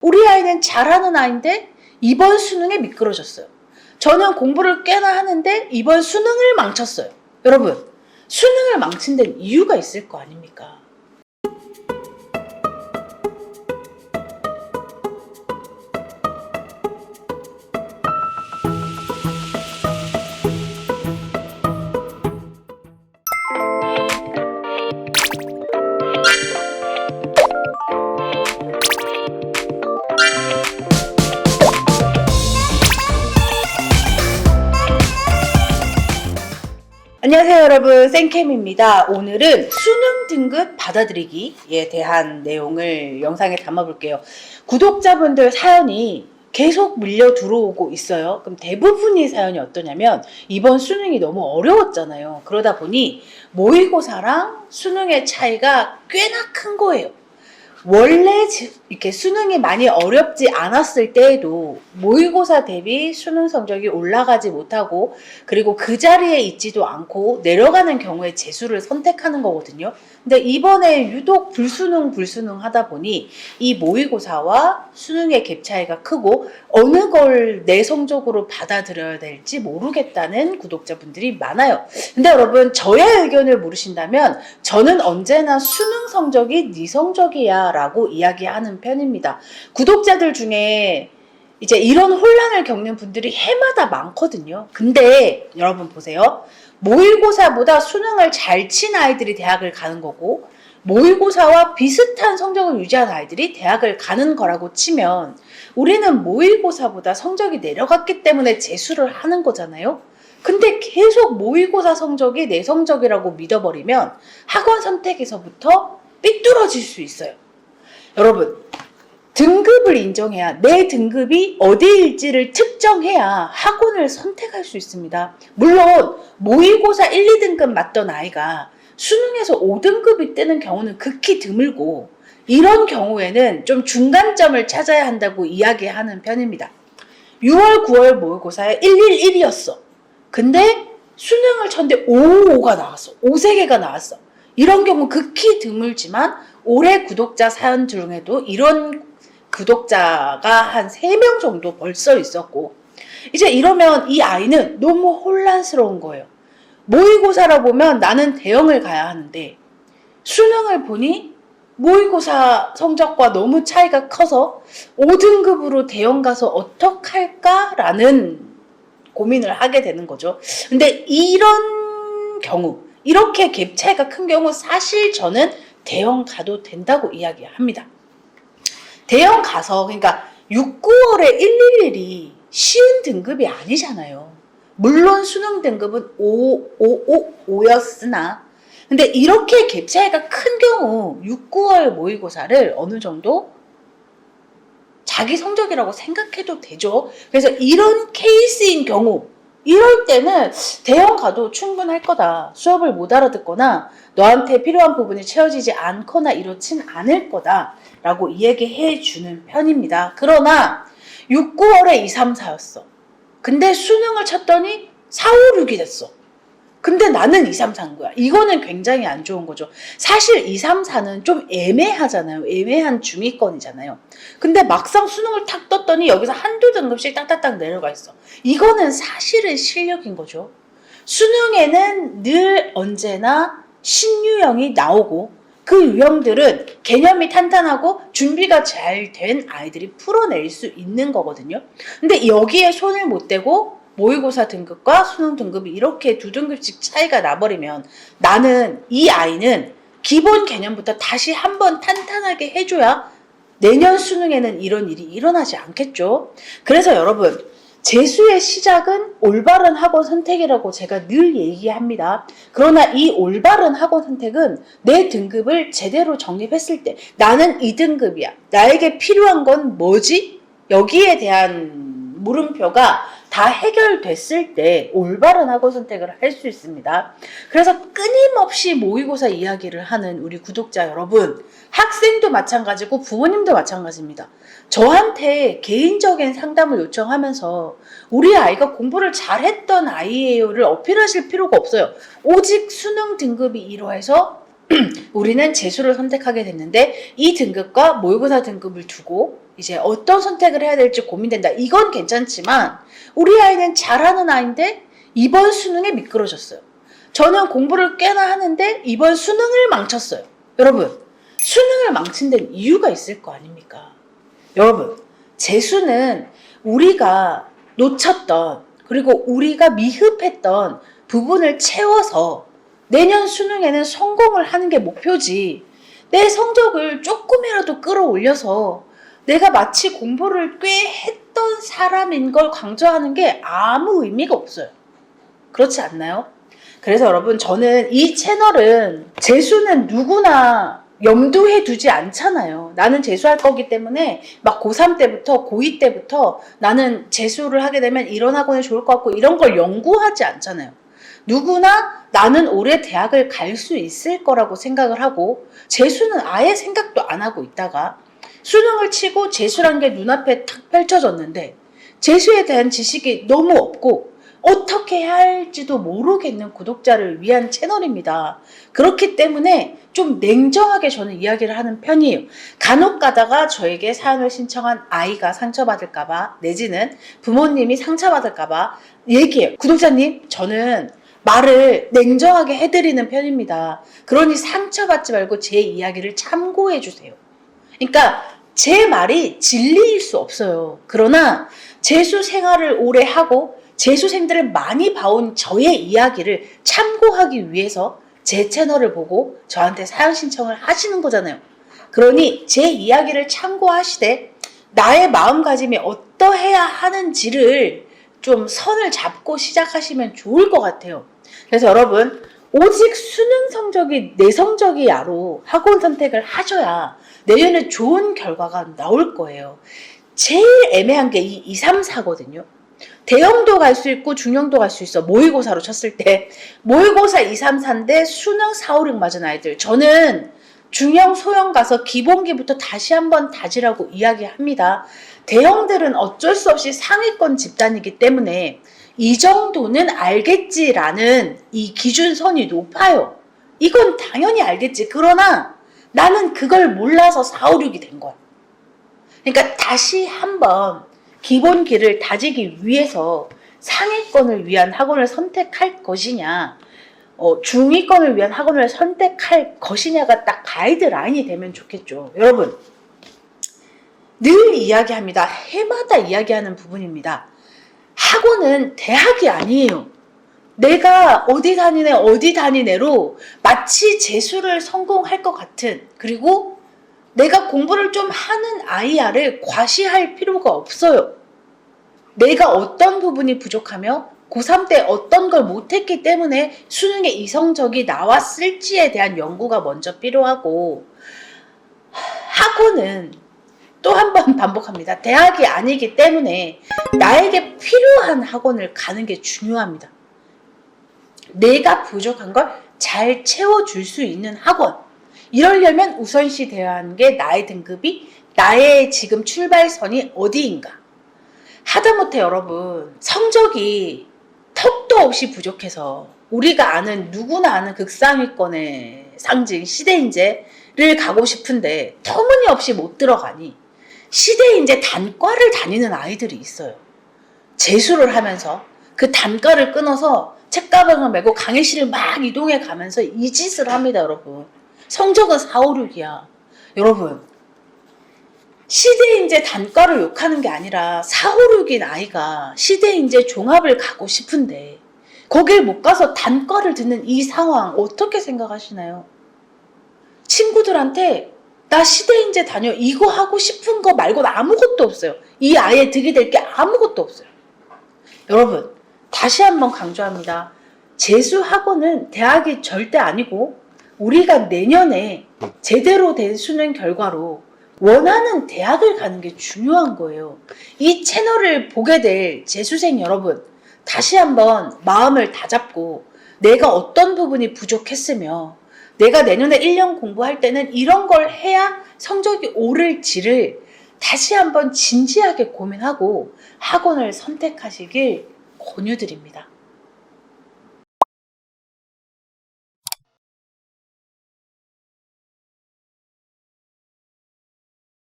우리 아이는 잘하는 아이인데 이번 수능에 미끄러졌어요. 저는 공부를 꽤나 하는데 이번 수능을 망쳤어요. 여러분, 수능을 망친 데는 이유가 있을 거 아닙니까? 안녕하세요 여러분, 생캠입니다. 오늘은 수능 등급 받아들이기에 대한 내용을 영상에 담아볼게요. 구독자분들 사연이 계속 밀려 들어오고 있어요. 그럼 대부분의 사연이 어떠냐면 이번 수능이 너무 어려웠잖아요. 그러다 보니 모의고사랑 수능의 차이가 꽤나 큰 거예요. 원래 이렇게 수능이 많이 어렵지 않았을 때에도 모의고사 대비 수능 성적이 올라가지 못하고 그리고 그 자리에 있지도 않고 내려가는 경우에 재수를 선택하는 거거든요. 근데 이번에 유독 불수능 하다 보니 이 모의고사와 수능의 갭 차이가 크고 어느 걸 내 성적으로 받아들여야 될지 모르겠다는 구독자분들이 많아요. 근데 여러분, 저의 의견을 물으신다면 저는 언제나 수능 성적이 네 성적이야 라고 이야기하는 편입니다. 구독자들 중에 이제 이런 혼란을 겪는 분들이 해마다 많거든요. 근데 여러분 보세요. 모의고사보다 수능을 잘 친 아이들이 대학을 가는 거고 모의고사와 비슷한 성적을 유지한 아이들이 대학을 가는 거라고 치면 우리는 모의고사보다 성적이 내려갔기 때문에 재수를 하는 거잖아요. 근데 계속 모의고사 성적이 내 성적이라고 믿어버리면 학원 선택에서부터 삐뚤어질 수 있어요. 여러분, 등급을 인정해야, 내 등급이 어디일지를 특정해야 학원을 선택할 수 있습니다. 물론 모의고사 1, 2등급 맞던 아이가 수능에서 5등급이 뜨는 경우는 극히 드물고 이런 경우에는 좀 중간점을 찾아야 한다고 이야기하는 편입니다. 6월, 9월 모의고사에 111이었어. 근데 수능을 쳤는데 55가 나왔어. 5세개가 나왔어. 이런 경우 극히 드물지만 올해 구독자 사연 중에도 이런 구독자가 한 3명 정도 벌써 있었고 이제 이러면 이 아이는 너무 혼란스러운 거예요. 모의고사라 보면 나는 대형을 가야 하는데 수능을 보니 모의고사 성적과 너무 차이가 커서 5등급으로 대형 가서 어떡할까라는 고민을 하게 되는 거죠. 근데 이런 경우, 이렇게 갭 차이가 큰 경우 사실 저는 대형 가도 된다고 이야기합니다. 대형 가서, 그러니까 6, 9월에 111이 쉬운 등급이 아니잖아요. 물론 수능 등급은 5였으나 근데 이렇게 갭 차이가 큰 경우 6, 9월 모의고사를 어느 정도 자기 성적이라고 생각해도 되죠. 그래서 이런 케이스인 경우 이럴 때는 대형 가도 충분할 거다. 수업을 못 알아듣거나 너한테 필요한 부분이 채워지지 않거나 이렇진 않을 거다 라고 이야기해 주는 편입니다. 그러나 6, 9월에 2, 3, 4였어. 근데 수능을 쳤더니 4, 5, 6이 됐어. 근데 나는 2, 3, 4인 거야. 이거는 굉장히 안 좋은 거죠. 사실 2, 3, 4는 좀 애매하잖아요. 애매한 중위권이잖아요. 근데 막상 수능을 탁 떴더니 여기서 한두 등급씩 딱딱딱 내려가 있어. 이거는 사실은 실력인 거죠. 수능에는 늘 언제나 신유형이 나오고 그 유형들은 개념이 탄탄하고 준비가 잘 된 아이들이 풀어낼 수 있는 거거든요. 근데 여기에 손을 못 대고 모의고사 등급과 수능 등급이 이렇게 2등급씩 차이가 나버리면 나는 이 아이는 기본 개념부터 다시 한번 탄탄하게 해줘야 내년 수능에는 이런 일이 일어나지 않겠죠. 그래서 여러분, 재수의 시작은 올바른 학원 선택이라고 제가 늘 얘기합니다. 그러나 이 올바른 학원 선택은 내 등급을 제대로 정립했을 때 나는 2등급이야. 나에게 필요한 건 뭐지? 여기에 대한 물음표가 다 해결됐을 때 올바른 학원 선택을 할 수 있습니다. 그래서 끊임없이 모의고사 이야기를 하는 우리 구독자 여러분, 학생도 마찬가지고 부모님도 마찬가지입니다. 저한테 개인적인 상담을 요청하면서 우리 아이가 공부를 잘했던 아이예요를 어필하실 필요가 없어요. 오직 수능 등급이 이러해서 우리는 재수를 선택하게 됐는데 이 등급과 모의고사 등급을 두고 이제 어떤 선택을 해야 될지 고민된다. 이건 괜찮지만 우리 아이는 잘하는 아이인데 이번 수능에 미끄러졌어요. 저는 공부를 꽤나 하는데 이번 수능을 망쳤어요. 여러분, 수능을 망친 데는 이유가 있을 거 아닙니까? 여러분, 재수는 우리가 놓쳤던 그리고 우리가 미흡했던 부분을 채워서 내년 수능에는 성공을 하는 게 목표지, 내 성적을 조금이라도 끌어올려서 내가 마치 공부를 꽤 했던 사람인 걸 강조하는 게 아무 의미가 없어요. 그렇지 않나요? 그래서 여러분, 저는 이 채널은 재수는 누구나 염두에 두지 않잖아요. 나는 재수할 거기 때문에 막 고3 때부터 고2 때부터 나는 재수를 하게 되면 이런 학원이 좋을 것 같고 이런 걸 연구하지 않잖아요. 누구나 나는 올해 대학을 갈 수 있을 거라고 생각을 하고 재수는 아예 생각도 안 하고 있다가 수능을 치고 재수란 게 눈앞에 탁 펼쳐졌는데 재수에 대한 지식이 너무 없고 어떻게 해야 할지도 모르겠는 구독자를 위한 채널입니다. 그렇기 때문에 좀 냉정하게 저는 이야기를 하는 편이에요. 간혹 가다가 저에게 사연을 신청한 아이가 상처받을까봐 내지는 부모님이 상처받을까봐 얘기해요. 구독자님, 저는 말을 냉정하게 해드리는 편입니다. 그러니 상처받지 말고 제 이야기를 참고해 주세요. 그러니까 제 말이 진리일 수 없어요. 그러나 재수 생활을 오래 하고 재수생들을 많이 봐온 저의 이야기를 참고하기 위해서 제 채널을 보고 저한테 사연 신청을 하시는 거잖아요. 그러니 제 이야기를 참고하시되 나의 마음가짐이 어떠해야 하는지를 좀 선을 잡고 시작하시면 좋을 것 같아요. 그래서 여러분, 오직 수능 성적이 내 성적이야로 학원 선택을 하셔야 내년에 좋은 결과가 나올 거예요. 제일 애매한 게 이 2, 3, 4거든요. 대형도 갈 수 있고 중형도 갈 수 있어. 모의고사로 쳤을 때 모의고사 2, 3, 4인데 수능 4, 5, 6 맞은 아이들, 저는 중형, 소형 가서 기본기부터 다시 한번 다지라고 이야기합니다. 대형들은 어쩔 수 없이 상위권 집단이기 때문에 이 정도는 알겠지라는 이 기준선이 높아요. 이건 당연히 알겠지. 그러나 나는 그걸 몰라서 4, 5, 6이 된 거야. 그러니까 다시 한번 기본기를 다지기 위해서 상위권을 위한 학원을 선택할 것이냐, 중위권을 위한 학원을 선택할 것이냐가 딱 가이드라인이 되면 좋겠죠. 여러분, 늘 이야기합니다. 해마다 이야기하는 부분입니다. 학원은 대학이 아니에요. 내가 어디 다니네로 마치 재수를 성공할 것 같은, 그리고 내가 공부를 좀 하는 아이야를 과시할 필요가 없어요. 내가 어떤 부분이 부족하며 고3 때 어떤 걸 못했기 때문에 수능에 이 성적이 나왔을지에 대한 연구가 먼저 필요하고, 학원은 또 한 번 반복합니다. 대학이 아니기 때문에 나에게 필요한 학원을 가는 게 중요합니다. 내가 부족한 걸 잘 채워줄 수 있는 학원. 이러려면 우선시 되어야 하는 게 나의 등급이, 나의 지금 출발선이 어디인가. 하다못해 여러분, 성적이 턱도 없이 부족해서 우리가 아는, 누구나 아는 극상위권의 상징 시대인재를 가고 싶은데 터무니없이 못 들어가니 시대인재 단과를 다니는 아이들이 있어요. 재수를 하면서 그 단과를 끊어서 책가방을 메고 강의실을 막 이동해 가면서 이 짓을 합니다. 여러분, 성적은 4, 5, 6이야. 여러분, 시대인재 단과를 욕하는 게 아니라 4, 5, 6인 아이가 시대인재 종합을 가고 싶은데 거길 못 가서 단과를 듣는 이 상황 어떻게 생각하시나요? 친구들한테 나 시대인재 다녀, 이거 하고 싶은 거 말고는 아무것도 없어요. 이 아이에 득이 될 게 아무것도 없어요. 여러분, 다시 한번 강조합니다. 재수 학원은 대학이 절대 아니고 우리가 내년에 제대로 된 수능 결과로 원하는 대학을 가는 게 중요한 거예요. 이 채널을 보게 될 재수생 여러분, 다시 한번 마음을 다잡고 내가 어떤 부분이 부족했으며 내가 내년에 1년 공부할 때는 이런 걸 해야 성적이 오를지를 다시 한번 진지하게 고민하고 학원을 선택하시길 권유드립니다.